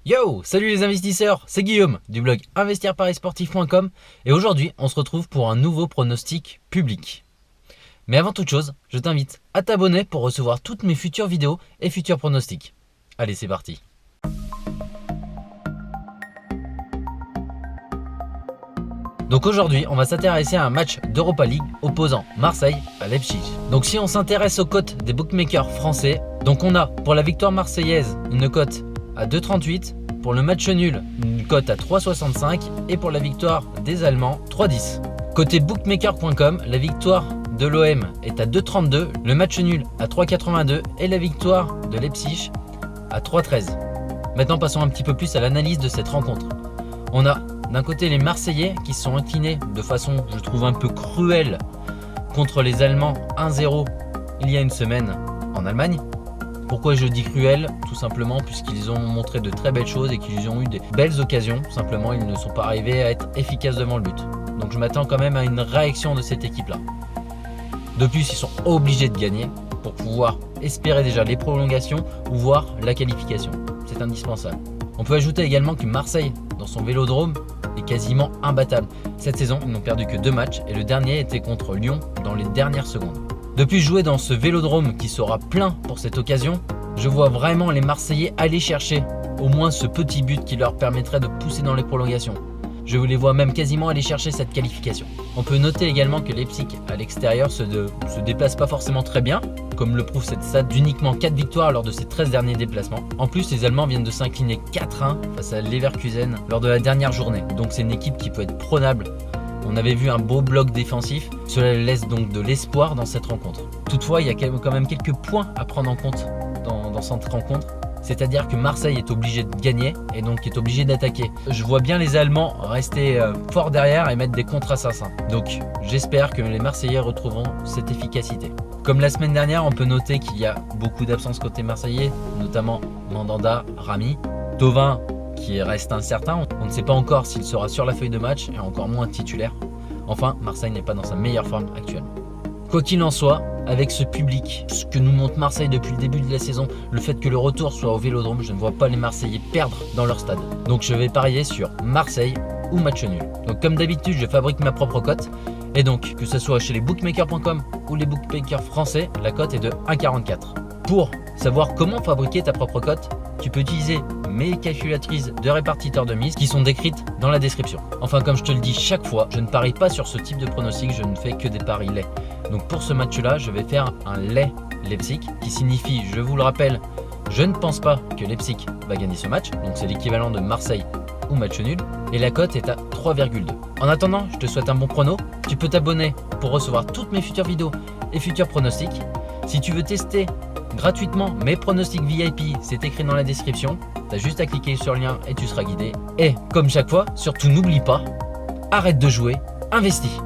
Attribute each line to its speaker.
Speaker 1: Yo, salut les investisseurs, c'est Guillaume du blog investirparisportif.com et aujourd'hui on se retrouve pour un nouveau pronostic public. Mais avant toute chose, je t'invite à t'abonner pour recevoir toutes mes futures vidéos et futurs pronostics. Allez, c'est parti. Donc aujourd'hui, on va s'intéresser à un match d'Europa League opposant Marseille à Leipzig. Donc si on s'intéresse aux cotes des bookmakers français, donc on a pour la victoire marseillaise une cote à 2,38, pour le match nul une cote à 3,65 et pour la victoire des Allemands 3,10. Côté bookmaker.com, la victoire de l'OM est à 2,32, le match nul à 3,82 et la victoire de Leipzig à 3,13. Maintenant passons un petit peu plus à l'analyse de cette rencontre. On a d'un côté les Marseillais qui sont inclinés de façon, je trouve, un peu cruelle contre les Allemands 1-0 il y a une semaine en Allemagne. Pourquoi je dis cruel? Tout simplement puisqu'ils ont montré de très belles choses et qu'ils ont eu des belles occasions. Simplement, ils ne sont pas arrivés à être efficaces devant le but. Donc je m'attends quand même à une réaction de cette équipe-là. De plus, ils sont obligés de gagner pour pouvoir espérer déjà les prolongations ou voir la qualification. C'est indispensable. On peut ajouter également que Marseille, dans son vélodrome, est quasiment imbattable. Cette saison, ils n'ont perdu que 2 matchs et le dernier était contre Lyon dans les dernières secondes. Depuis jouer dans ce vélodrome qui sera plein pour cette occasion, je vois vraiment les Marseillais aller chercher au moins ce petit but qui leur permettrait de pousser dans les prolongations. Je les vois même quasiment aller chercher cette qualification. On peut noter également que Leipzig à l'extérieur se déplace pas forcément très bien, comme le prouve cette stat d'uniquement 4 victoires lors de ses 13 derniers déplacements. En plus, les Allemands viennent de s'incliner 4-1 face à Leverkusen lors de la dernière journée. Donc c'est une équipe qui peut être prenable. On avait vu un beau bloc défensif, cela laisse donc de l'espoir dans cette rencontre. Toutefois, il y a quand même quelques points à prendre en compte dans cette rencontre. C'est-à-dire que Marseille est obligé de gagner et donc est obligé d'attaquer. Je vois bien les Allemands rester forts derrière et mettre des contre-assassins. Donc j'espère que les Marseillais retrouveront cette efficacité. Comme la semaine dernière, on peut noter qu'il y a beaucoup d'absences côté Marseillais, notamment Mandanda, Rami, Thauvin qui reste incertain. On ne sait pas encore s'il sera sur la feuille de match et encore moins titulaire. Enfin, Marseille n'est pas dans sa meilleure forme actuellement. Quoi qu'il en soit, avec ce public, ce que nous montre Marseille depuis le début de la saison, le fait que le retour soit au Vélodrome, je ne vois pas les Marseillais perdre dans leur stade. Donc je vais parier sur Marseille ou match nul. Donc comme d'habitude, je fabrique ma propre cote. Et donc, que ce soit chez les bookmakers.com ou les bookmakers français, la cote est de 1,44. Pour savoir comment fabriquer ta propre cote, tu peux utiliser mes calculatrices de répartiteurs de mise qui sont décrites dans la description. Enfin, comme je te le dis chaque fois, je ne parie pas sur ce type de pronostic, je ne fais que des paris laits. Donc pour ce match-là, je vais faire un lait Leipzig qui signifie, je vous le rappelle, je ne pense pas que Leipzig va gagner ce match. Donc c'est l'équivalent de Marseille ou match nul. Et la cote est à 3,2. En attendant, je te souhaite un bon prono. Tu peux t'abonner pour recevoir toutes mes futures vidéos et futurs pronostics. Si tu veux tester gratuitement mes pronostics VIP, c'est écrit dans la description. Tu as juste à cliquer sur le lien et tu seras guidé. Et comme chaque fois, surtout n'oublie pas, arrête de jouer, investis.